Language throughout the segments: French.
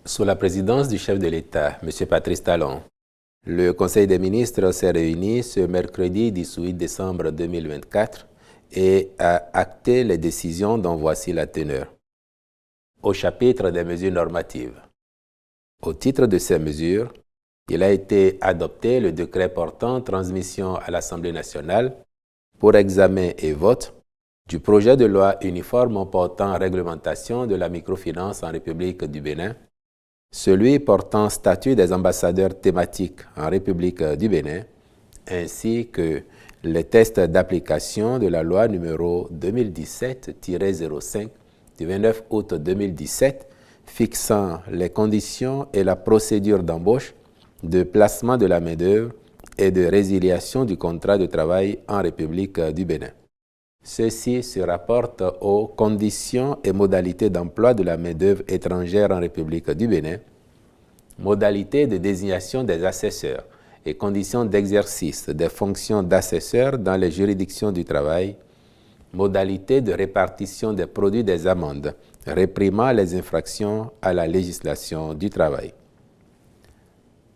Sous la présidence du chef de l'État, M. Patrice Talon, le Conseil des ministres s'est réuni ce mercredi 18 décembre 2024 et a acté les décisions dont voici la teneur. Au chapitre des mesures normatives. Au titre de ces mesures, il a été adopté le décret portant transmission à l'Assemblée nationale pour examen et vote du projet de loi uniforme portant réglementation de la microfinance en République du Bénin, celui portant statut des ambassadeurs thématiques en République du Bénin, ainsi que les tests d'application de la loi numéro 2017-05 du 29 août 2017 fixant les conditions et la procédure d'embauche, de placement de la main-d'œuvre et de résiliation du contrat de travail en République du Bénin. Ceci se rapporte aux conditions et modalités d'emploi de la main-d'œuvre étrangère en République du Bénin, modalités de désignation des assesseurs et conditions d'exercice des fonctions d'assesseurs dans les juridictions du travail, modalités de répartition des produits des amendes réprimant les infractions à la législation du travail.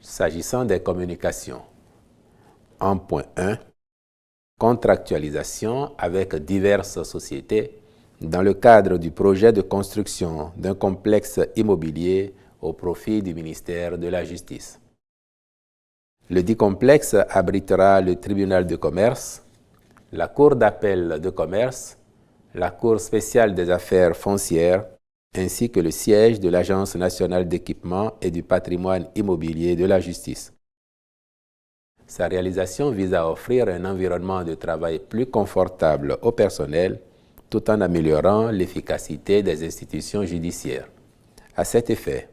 S'agissant des communications, en point 1, contractualisation avec diverses sociétés dans le cadre du projet de construction d'un complexe immobilier au profit du ministère de la Justice. Le dit complexe abritera le tribunal de commerce, la Cour d'appel de commerce, la Cour spéciale des affaires foncières, ainsi que le siège de l'Agence nationale d'équipement et du patrimoine immobilier de la justice. Sa réalisation vise à offrir un environnement de travail plus confortable au personnel, tout en améliorant l'efficacité des institutions judiciaires. À cet effet,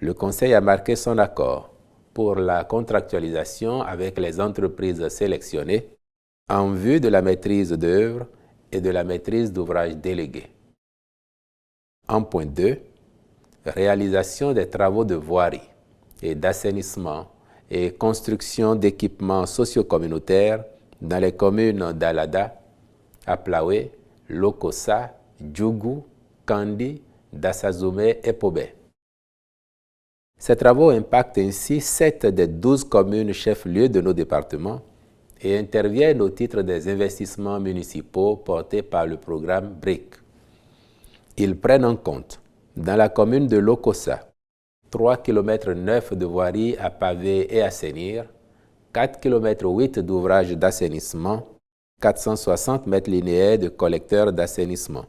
le Conseil a marqué son accord pour la contractualisation avec les entreprises sélectionnées en vue de la maîtrise d'œuvre et de la maîtrise d'ouvrage délégués. En point 2, réalisation des travaux de voirie et d'assainissement et construction d'équipements socio-communautaires dans les communes d'Alada, Aplawe, Lokossa, Djougou, Kandi, Dassazoumé et Pobé. Ces travaux impactent ainsi 7 des 12 communes chefs-lieux de nos départements et interviennent au titre des investissements municipaux portés par le programme BRIC. Ils prennent en compte, dans la commune de Lokossa, 3,9 km de voirie à paver et assainir, 4,8 km d'ouvrages d'assainissement, 460 mètres linéaires de collecteurs d'assainissement.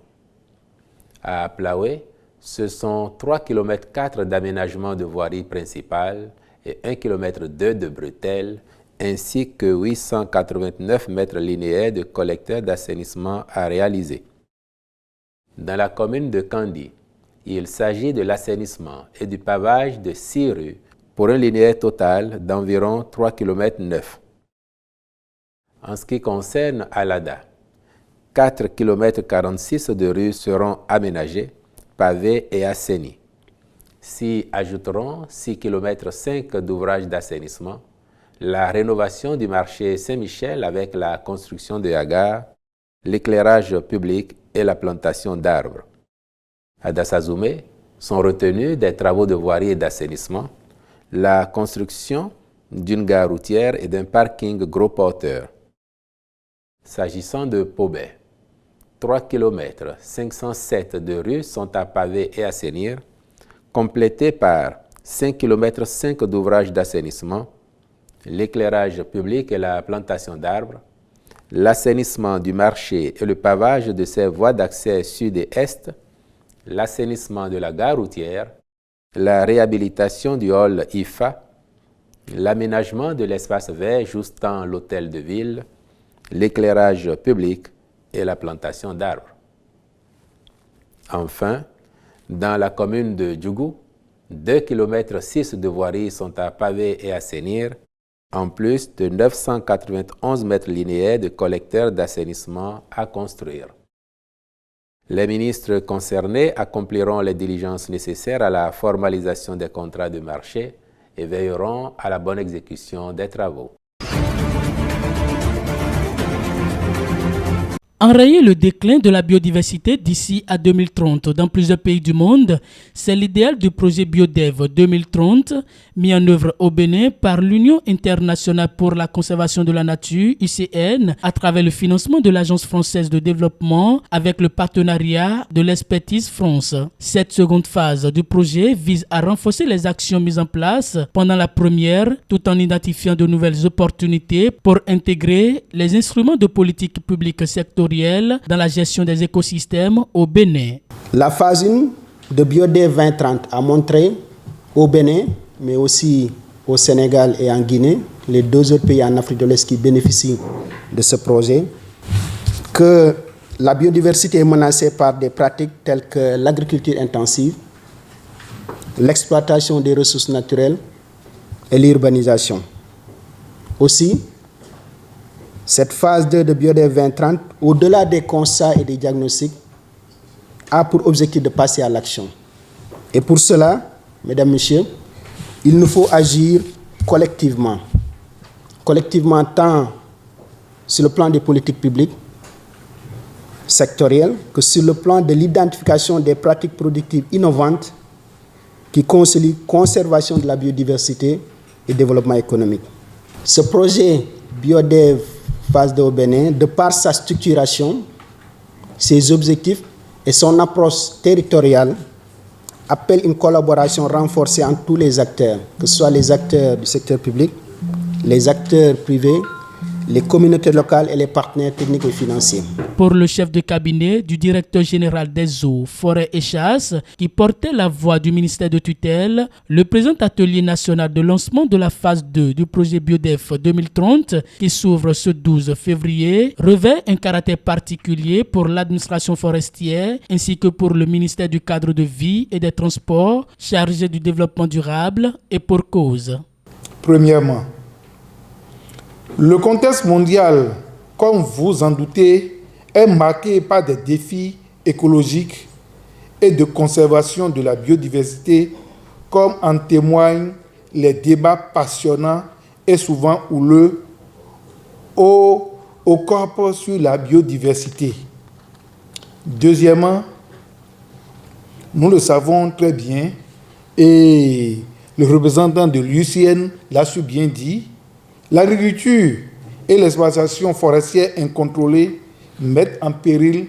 À Aplawe, ce sont 3,4 km d'aménagement de voirie principale et 1,2 km de bretelles, ainsi que 889 mètres linéaires de collecteurs d'assainissement à réaliser. Dans la commune de Kandi, il s'agit de l'assainissement et du pavage de 6 rues pour un linéaire total d'environ 3,9 km. En ce qui concerne Alada, 4,46 km de rues seront aménagées, pavées et assainis. S'y ajouteront 6,5 km d'ouvrages d'assainissement, la rénovation du marché Saint-Michel avec la construction de hangars, l'éclairage public et la plantation d'arbres. À Dassazoumé sont retenus des travaux de voirie et d'assainissement, la construction d'une gare routière et d'un parking gros porteur. S'agissant de Pobé, 3 km 507 de rues sont à paver et assainir, complétées par 5,5 km d'ouvrages d'assainissement, l'éclairage public et la plantation d'arbres, l'assainissement du marché et le pavage de ses voies d'accès sud et est, l'assainissement de la gare routière, la réhabilitation du hall IFA, l'aménagement de l'espace vert justant l'hôtel de ville, l'éclairage public et la plantation d'arbres. Enfin, dans la commune de Djougou, 2,6 km de voiries sont à paver et assainir, en plus de 991 mètres linéaires de collecteurs d'assainissement à construire. Les ministres concernés accompliront les diligences nécessaires à la formalisation des contrats de marché et veilleront à la bonne exécution des travaux. Enrayer le déclin de la biodiversité d'ici à 2030 dans plusieurs pays du monde, c'est l'idéal du projet BioDev 2030 mis en œuvre au Bénin par l'Union internationale pour la conservation de la nature, UCN, à travers le financement de l'Agence française de développement avec le partenariat de l'Expertise France. Cette seconde phase du projet vise à renforcer les actions mises en place pendant la première, tout en identifiant de nouvelles opportunités pour intégrer les instruments de politique publique sectorielle dans la gestion des écosystèmes au Bénin. La phase 1 de BioDev 2030 a montré au Bénin, mais aussi au Sénégal et en Guinée, les deux autres pays en Afrique de l'Est qui bénéficient de ce projet, que la biodiversité est menacée par des pratiques telles que l'agriculture intensive, l'exploitation des ressources naturelles et l'urbanisation. Aussi, cette phase 2 de BioDev 2030, au-delà des constats et des diagnostics, a pour objectif de passer à l'action. Et pour cela, mesdames, messieurs, il nous faut agir collectivement. Collectivement tant sur le plan des politiques publiques sectorielles que sur le plan de l'identification des pratiques productives innovantes qui concilient conservation de la biodiversité et développement économique. Ce projet BioDev phase 2 au Bénin, de par sa structuration, ses objectifs et son approche territoriale, appelle une collaboration renforcée entre tous les acteurs, que ce soit les acteurs du secteur public, les acteurs privés, les communautés locales et les partenaires techniques et financiers. Pour le chef de cabinet du directeur général des eaux, forêts et chasses, qui portait la voix du ministère de tutelle, le présent atelier national de lancement de la phase 2 du projet BioDev 2030, qui s'ouvre ce 12 février, revêt un caractère particulier pour l'administration forestière ainsi que pour le ministère du cadre de vie et des transports, chargé du développement durable et pour cause. Premièrement, le contexte mondial, comme vous en doutez, est marqué par des défis écologiques et de conservation de la biodiversité, comme en témoignent les débats passionnants et souvent houleux au COP sur la biodiversité. Deuxièmement, nous le savons très bien, et le représentant de l'UCN l'a su bien dit, l'agriculture et l'exploitation forestière incontrôlée mettent en péril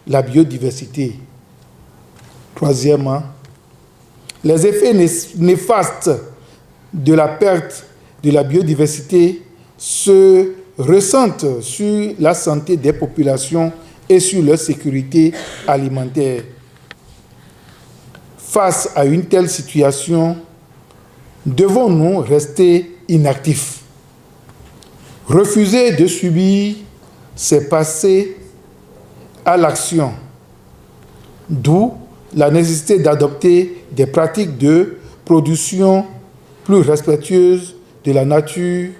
la biodiversité. Troisièmement, les effets néfastes de la perte de la biodiversité se ressentent sur la santé des populations et sur leur sécurité alimentaire. Face à une telle situation, devons-nous rester inactifs? Refuser de subir, c'est passer à l'action. D'où la nécessité d'adopter des pratiques de production plus respectueuses de la nature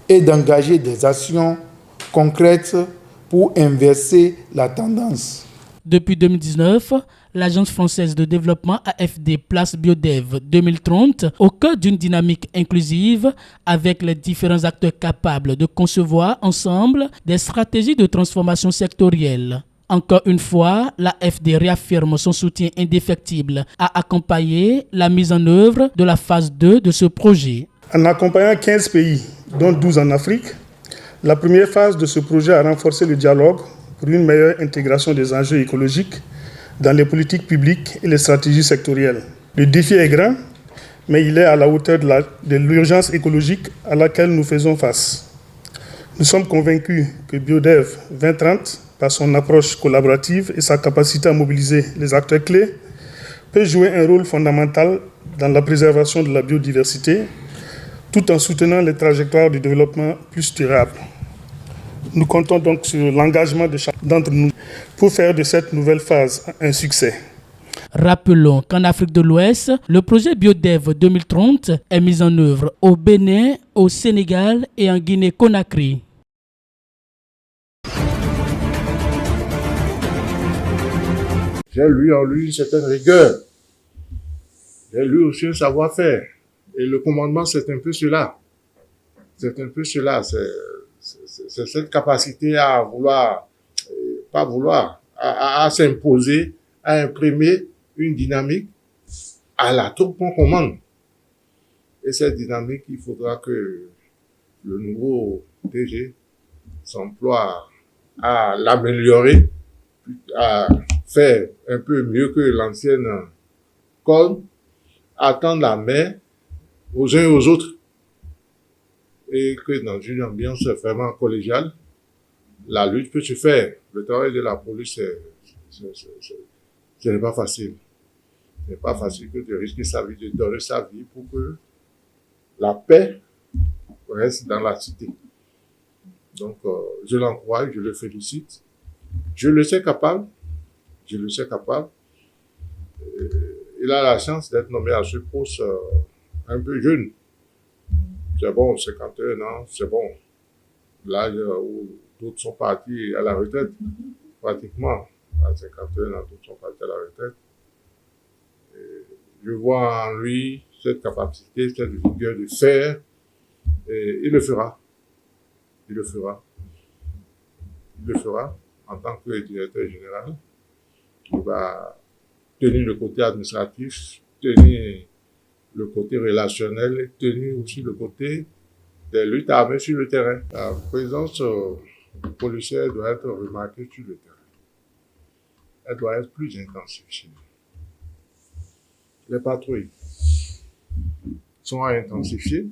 et d'engager des actions concrètes pour inverser la tendance. Depuis 2019, l'Agence française de développement AFD place BioDev 2030 au cœur d'une dynamique inclusive avec les différents acteurs capables de concevoir ensemble des stratégies de transformation sectorielle. Encore une fois, l'AFD réaffirme son soutien indéfectible à accompagner la mise en œuvre de la phase 2 de ce projet. En accompagnant 15 pays, dont 12 en Afrique, la première phase de ce projet a renforcé le dialogue pour une meilleure intégration des enjeux écologiques dans les politiques publiques et les stratégies sectorielles. Le défi est grand, mais il est à la hauteur de l'urgence écologique à laquelle nous faisons face. Nous sommes convaincus que BioDev 2030, par son approche collaborative et sa capacité à mobiliser les acteurs clés, peut jouer un rôle fondamental dans la préservation de la biodiversité, tout en soutenant les trajectoires de développement plus durables. Nous comptons donc sur l'engagement de chacun d'entre nous pour faire de cette nouvelle phase un succès. Rappelons qu'en Afrique de l'Ouest, le projet BioDev 2030 est mis en œuvre au Bénin, au Sénégal et en Guinée-Conakry. J'ai lu en lui une certaine rigueur. J'ai lu aussi un savoir-faire. Et le commandement, c'est un peu cela. C'est un peu cela. C'est cette capacité à vouloir pas vouloir, à s'imposer, à imprimer une dynamique à la troupe qu'on commande. Et cette dynamique, il faudra que le nouveau DG s'emploie à l'améliorer, à faire un peu mieux que l'ancienne comme à tendre la main aux uns et aux autres. Et que dans une ambiance vraiment collégiale, la lutte peut se faire. Le travail de la police, ce n'est pas facile. Ce n'est pas facile que de risquer sa vie, de donner sa vie pour que la paix reste dans la cité. Donc, je l'encourage, je le félicite. Je le sais capable. Je le sais capable. Il a la chance d'être nommé à ce poste un peu jeune. C'est bon, 51 ans, c'est bon. L'âge où d'autres sont partis à la retraite, pratiquement. À 51 ans, d'autres sont partis à la retraite. Et je vois en lui cette capacité, cette vigueur de faire. Et il le fera. Il le fera. Il le fera en tant que directeur général. Il va tenir le côté administratif, tenir le côté relationnel et tenir aussi le côté des luttes armées sur le terrain. La présence policière doit être remarquée sur le terrain. Elle doit être plus intensifiée. Les patrouilles sont à intensifier.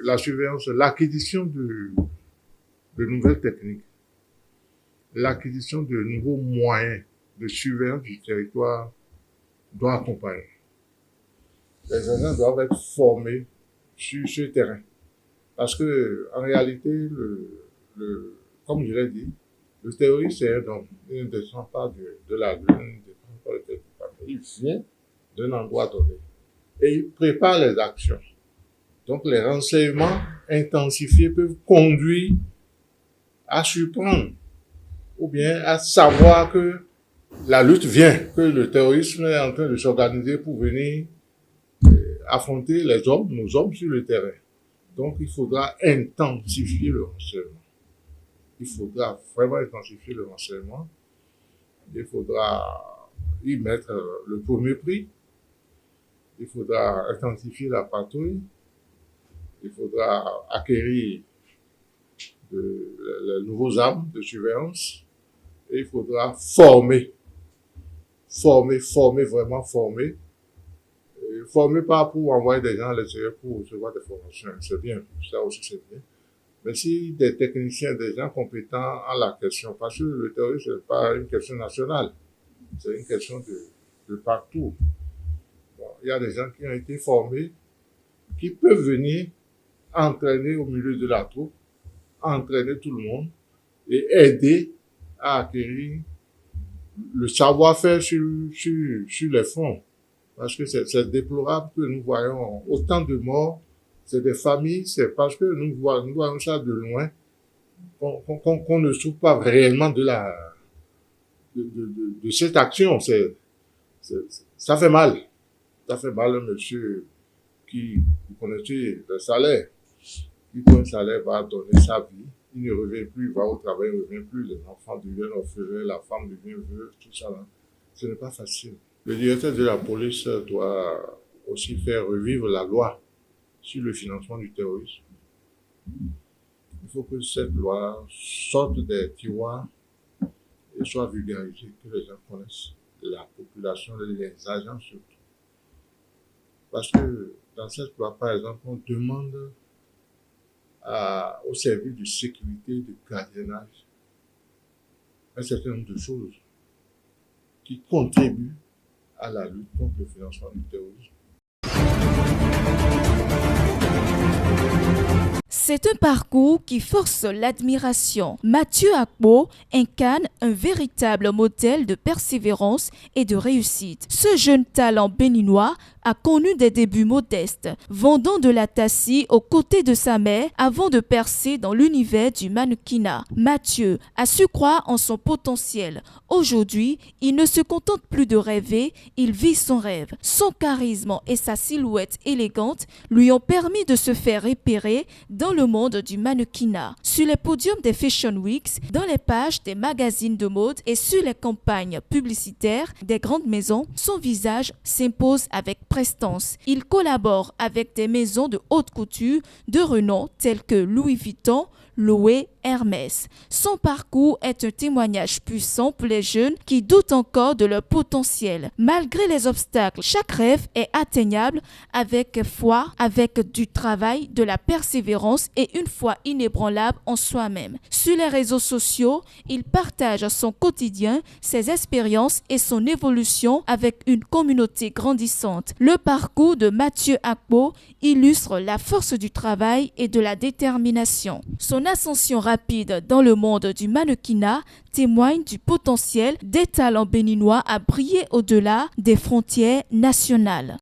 La surveillance, l'acquisition de nouvelles techniques, l'acquisition de nouveaux moyens de surveillance du territoire doit accompagner. Les agents doivent être formés sur ce terrain. Parce que, en réalité, comme je l'ai dit, le terroriste, c'est un homme. Il ne descend pas de la lune, il ne descend pas de quelque part. Il vient d'un endroit donné. Et il prépare les actions. Donc, les renseignements intensifiés peuvent conduire à surprendre ou bien à savoir que la lutte vient, que le terrorisme est en train de s'organiser pour venir affronter les hommes, nos hommes sur le terrain. Donc, il faudra intensifier le renseignement. Il faudra vraiment intensifier le renseignement. Il faudra y mettre le premier prix. Il faudra intensifier la patrouille. Il faudra acquérir les nouveaux armes de surveillance. Et il faudra former, vraiment former. Former pas pour envoyer des gens à l'extérieur pour recevoir des formations, c'est bien, ça aussi c'est bien. Mais si des techniciens, des gens compétents en la question, parce que le terrorisme n'est pas une question nationale, c'est une question de partout. Bon, il y a des gens qui ont été formés, qui peuvent venir entraîner au milieu de la troupe, entraîner tout le monde et aider à acquérir le savoir-faire sur les fronts. Parce que c'est déplorable que nous voyons autant de morts, c'est des familles, c'est parce que nous voyons ça de loin, qu'on ne souffre pas réellement de cette action. Ça fait mal. Ça fait mal, un monsieur qui, vous connaissez le salaire, qui pour un salaire va donner sa vie, il ne revient plus, il va au travail, il ne revient plus, les enfants deviennent orphelins, la femme devient veuve, tout ça là. Ce n'est pas facile. Le directeur de la police doit aussi faire revivre la loi sur le financement du terrorisme. Il faut que cette loi sorte des tiroirs et soit vulgarisée, que les gens connaissent, la population, les agents surtout. Parce que dans cette loi, par exemple, on demande au service de sécurité, de gardiennage, un certain nombre de choses qui contribuent à la lutte contre le financement du terrorisme. C'est un parcours qui force l'admiration. Mathieu Akpo incarne un véritable modèle de persévérance et de réussite. Ce jeune talent béninois a connu des débuts modestes, vendant de la tassie aux côtés de sa mère avant de percer dans l'univers du mannequinat. Mathieu a su croire en son potentiel. Aujourd'hui, il ne se contente plus de rêver, il vit son rêve. Son charisme et sa silhouette élégante lui ont permis de se faire repérer dans dans le monde du mannequinat. Sur les podiums des Fashion Weeks, dans les pages des magazines de mode et sur les campagnes publicitaires des grandes maisons, son visage s'impose avec prestance. Il collabore avec des maisons de haute couture de renom telles que Louis Vuitton, Loewe, Hermès. Son parcours est un témoignage puissant pour les jeunes qui doutent encore de leur potentiel. Malgré les obstacles, chaque rêve est atteignable avec foi, avec du travail, de la persévérance et une foi inébranlable en soi-même. Sur les réseaux sociaux, il partage son quotidien, ses expériences et son évolution avec une communauté grandissante. Le parcours de Mathieu Akpo illustre la force du travail et de la détermination. Son ascension rapide dans le monde du mannequinat témoigne du potentiel des talents béninois à briller au-delà des frontières nationales.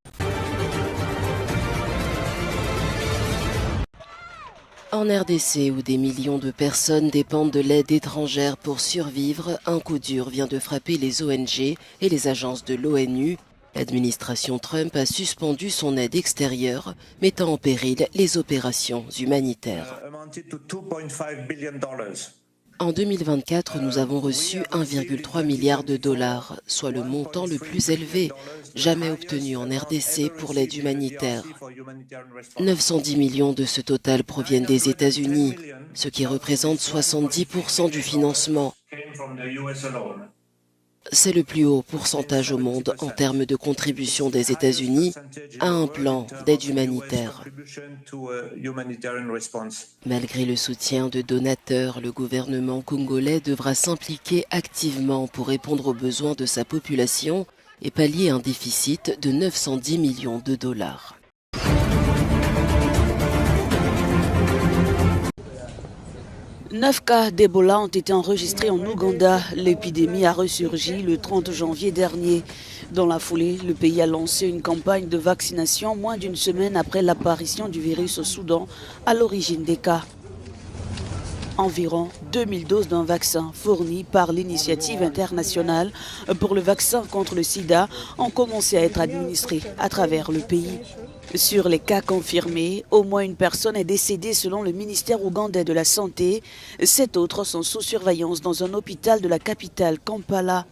En RDC, où des millions de personnes dépendent de l'aide étrangère pour survivre, un coup dur vient de frapper les ONG et les agences de l'ONU. L'administration Trump a suspendu son aide extérieure, mettant en péril les opérations humanitaires. En 2024, nous avons reçu 1,3 milliard de dollars, soit le montant le plus élevé jamais obtenu en RDC pour l'aide humanitaire. 910 millions de ce total proviennent des États-Unis, ce qui représente 70% du financement. C'est le plus haut pourcentage au monde en termes de contribution des États-Unis à un plan d'aide humanitaire. Malgré le soutien de donateurs, le gouvernement congolais devra s'impliquer activement pour répondre aux besoins de sa population et pallier un déficit de 910 millions de dollars. Neuf cas d'Ebola ont été enregistrés en Ouganda. L'épidémie a ressurgi le 30 janvier dernier. Dans la foulée, le pays a lancé une campagne de vaccination moins d'une semaine après l'apparition du virus au Soudan, à l'origine des cas. Environ 2000 doses d'un vaccin fourni par l'initiative internationale pour le vaccin contre le sida ont commencé à être administrées à travers le pays. Sur les cas confirmés, au moins une personne est décédée selon le ministère ougandais de la Santé. 7 autres sont sous surveillance dans un hôpital de la capitale Kampala.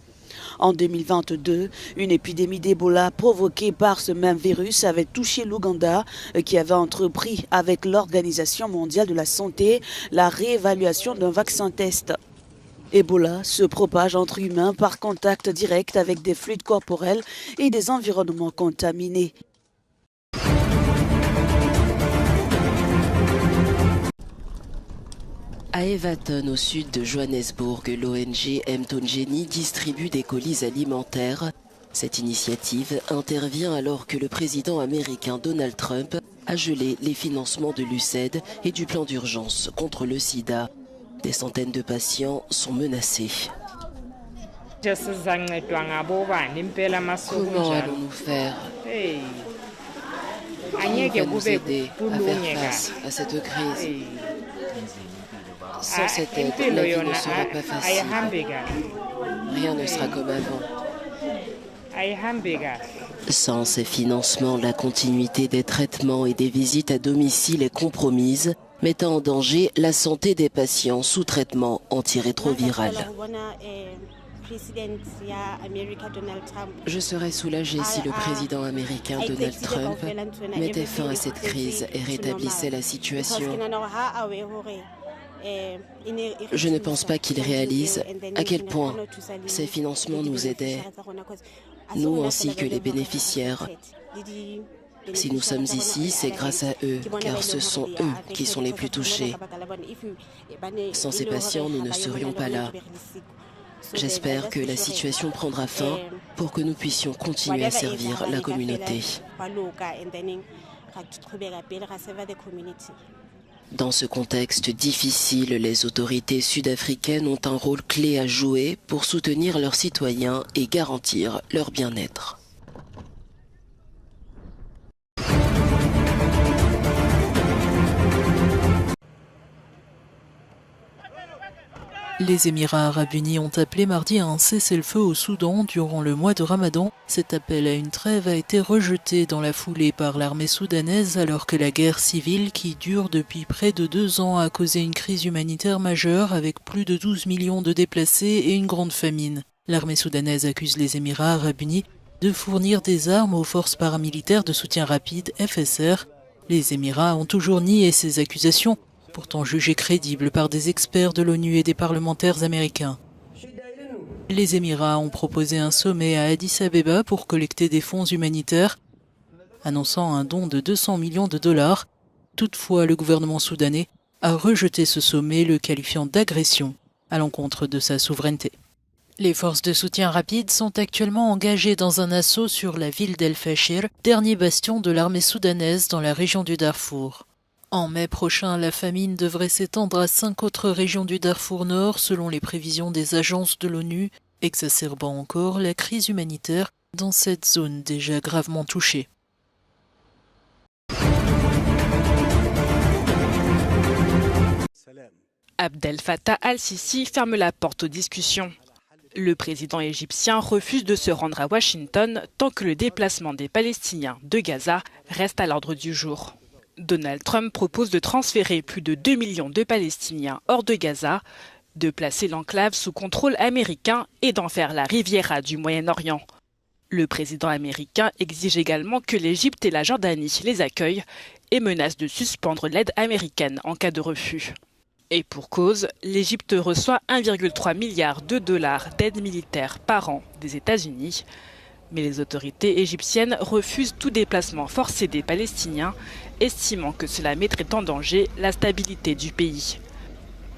En 2022, une épidémie d'Ebola provoquée par ce même virus avait touché l'Ouganda, qui avait entrepris avec l'Organisation mondiale de la santé la réévaluation d'un vaccin test. Ebola se propage entre humains par contact direct avec des fluides corporels et des environnements contaminés. À Evaton, au sud de Johannesburg, l'ONG Mtongeni distribue des colis alimentaires. Cette initiative intervient alors que le président américain Donald Trump a gelé les financements de l'USAID et du plan d'urgence contre le sida. Des centaines de patients sont menacés. Comment allons-nous faire? Qui va nous aider à faire face à cette crise? Sans cette aide, la vie ne sera pas facile. Rien ne sera comme avant. Sans ces financements, la continuité des traitements et des visites à domicile est compromise, mettant en danger la santé des patients sous traitement antirétroviral. Je serais soulagée si le président américain Donald Trump mettait fin à cette crise et rétablissait la situation. Je ne pense pas qu'il réalise à quel point ces financements nous aidaient, nous ainsi que les bénéficiaires. Si nous sommes ici, c'est grâce à eux, car ce sont eux qui sont les plus touchés. Sans ces patients, nous ne serions pas là. J'espère que la situation prendra fin pour que nous puissions continuer à servir la communauté. Dans ce contexte difficile, les autorités sud-africaines ont un rôle clé à jouer pour soutenir leurs citoyens et garantir leur bien-être. Les Émirats arabes unis ont appelé mardi à un cessez-le-feu au Soudan durant le mois de Ramadan. Cet appel à une trêve a été rejeté dans la foulée par l'armée soudanaise alors que la guerre civile qui dure depuis près de 2 ans a causé une crise humanitaire majeure avec plus de 12 millions de déplacés et une grande famine. L'armée soudanaise accuse les Émirats arabes unis de fournir des armes aux forces paramilitaires de soutien rapide FSR. Les Émirats ont toujours nié ces accusations, pourtant jugées crédibles par des experts de l'ONU et des parlementaires américains. Les Émirats ont proposé un sommet à Addis Abeba pour collecter des fonds humanitaires, annonçant un don de 200 millions de dollars. Toutefois, le gouvernement soudanais a rejeté ce sommet, le qualifiant d'agression à l'encontre de sa souveraineté. Les forces de soutien rapide sont actuellement engagées dans un assaut sur la ville d'El Fashir, dernier bastion de l'armée soudanaise dans la région du Darfour. En mai prochain, la famine devrait s'étendre à 5 autres régions du Darfour Nord selon les prévisions des agences de l'ONU, exacerbant encore la crise humanitaire dans cette zone déjà gravement touchée. Abdel Fattah al-Sisi ferme la porte aux discussions. Le président égyptien refuse de se rendre à Washington tant que le déplacement des Palestiniens de Gaza reste à l'ordre du jour. Donald Trump propose de transférer plus de 2 millions de Palestiniens hors de Gaza, de placer l'enclave sous contrôle américain et d'en faire la Riviera du Moyen-Orient. Le président américain exige également que l'Égypte et la Jordanie les accueillent et menace de suspendre l'aide américaine en cas de refus. Et pour cause, l'Égypte reçoit 1,3 milliard de dollars d'aide militaire par an des États-Unis. Mais les autorités égyptiennes refusent tout déplacement forcé des Palestiniens, estimant que cela mettrait en danger la stabilité du pays.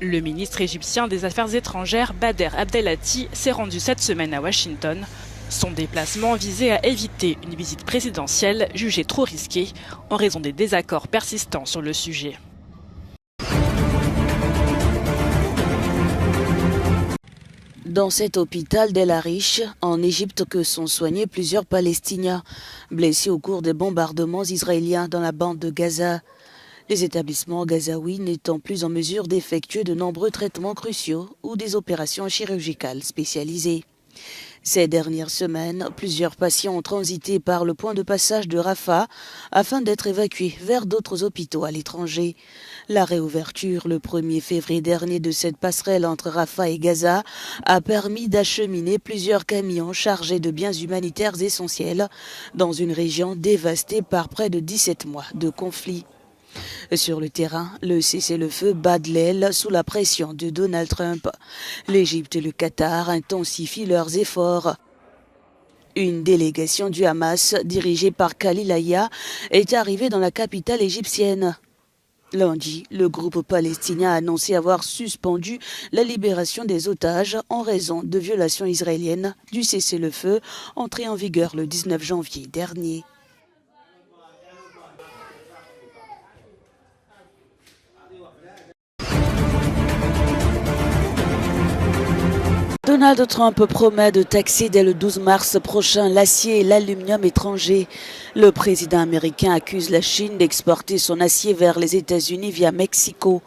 Le ministre égyptien des Affaires étrangères, Bader Abdelhati, s'est rendu cette semaine à Washington. Son déplacement visait à éviter une visite présidentielle jugée trop risquée en raison des désaccords persistants sur le sujet. Dans cet hôpital d'El Arish, en Égypte, que sont soignés plusieurs Palestiniens blessés au cours des bombardements israéliens dans la bande de Gaza. Les établissements gazaouis n'étant plus en mesure d'effectuer de nombreux traitements cruciaux ou des opérations chirurgicales spécialisées. Ces dernières semaines, plusieurs patients ont transité par le point de passage de Rafah afin d'être évacués vers d'autres hôpitaux à l'étranger. La réouverture le 1er février dernier de cette passerelle entre Rafah et Gaza a permis d'acheminer plusieurs camions chargés de biens humanitaires essentiels dans une région dévastée par près de 17 mois de conflit. Sur le terrain, le cessez-le-feu bat de l'aile sous la pression de Donald Trump. L'Égypte et le Qatar intensifient leurs efforts. Une délégation du Hamas, dirigée par Khalil Aya, est arrivée dans la capitale égyptienne. Lundi, le groupe palestinien a annoncé avoir suspendu la libération des otages en raison de violations israéliennes du cessez-le-feu entré en vigueur le 19 janvier dernier. Donald Trump promet de taxer dès le 12 mars prochain l'acier et l'aluminium étrangers. Le président américain accuse la Chine d'exporter son acier vers les États-Unis via Mexico.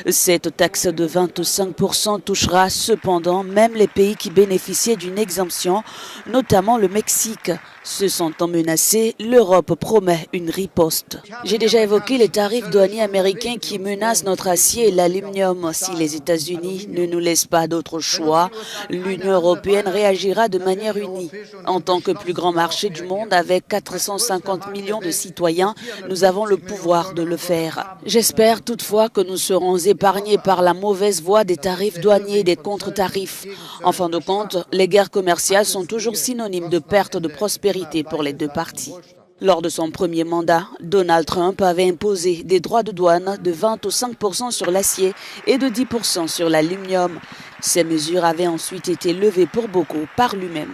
Cette taxe de 25% touchera cependant même les pays qui bénéficiaient d'une exemption, notamment le Mexique. Se sentant menacés, l'Europe promet une riposte. J'ai déjà évoqué les tarifs douaniers américains qui menacent notre acier et l'aluminium. Si les États-Unis ne nous laissent pas d'autre choix, l'Union européenne réagira de manière unie. En tant que plus grand marché du monde, avec 450 millions de citoyens, nous avons le pouvoir de le faire. J'espère toutefois que nous serons épargnés par la mauvaise voie des tarifs douaniers et des contre-tarifs. En fin de compte, les guerres commerciales sont toujours synonymes de perte de prospérité pour les deux parties. Lors de son premier mandat, Donald Trump avait imposé des droits de douane de 25% sur l'acier et de 10% sur l'aluminium. Ces mesures avaient ensuite été levées pour beaucoup par lui-même.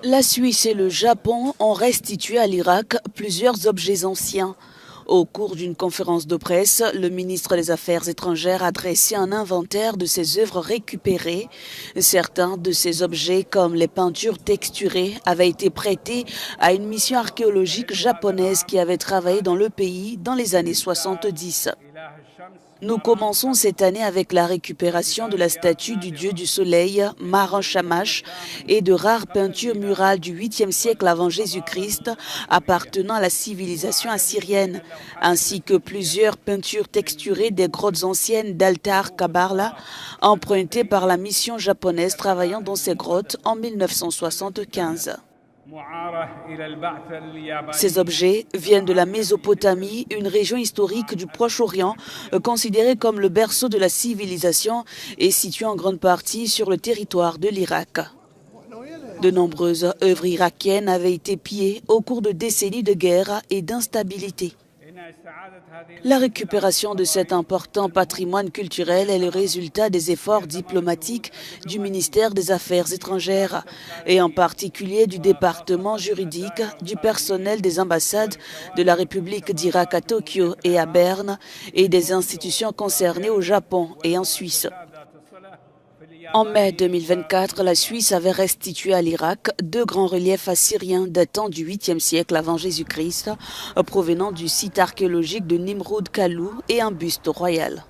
La Suisse et le Japon ont restitué à l'Irak plusieurs objets anciens. Au cours d'une conférence de presse, le ministre des Affaires étrangères a dressé un inventaire de ces œuvres récupérées. Certains de ces objets, comme les peintures texturées, avaient été prêtés à une mission archéologique japonaise qui avait travaillé dans le pays dans les années 70. Nous commençons cette année avec la récupération de la statue du dieu du soleil, Maran Shamash, et de rares peintures murales du 8e siècle avant Jésus-Christ appartenant à la civilisation assyrienne, ainsi que plusieurs peintures texturées des grottes anciennes d'Altar Kabarla, empruntées par la mission japonaise travaillant dans ces grottes en 1975. Ces objets viennent de la Mésopotamie, une région historique du Proche-Orient considérée comme le berceau de la civilisation et située en grande partie sur le territoire de l'Irak. De nombreuses œuvres irakiennes avaient été pillées au cours de décennies de guerre et d'instabilité. La récupération de cet important patrimoine culturel est le résultat des efforts diplomatiques du ministère des Affaires étrangères et en particulier du département juridique, du personnel des ambassades de la République d'Irak à Tokyo et à Berne et des institutions concernées au Japon et en Suisse. En mai 2024, la Suisse avait restitué à l'Irak 2 grands reliefs assyriens datant du 8e siècle avant Jésus-Christ, provenant du site archéologique de Nimrud Kalou et un buste royal.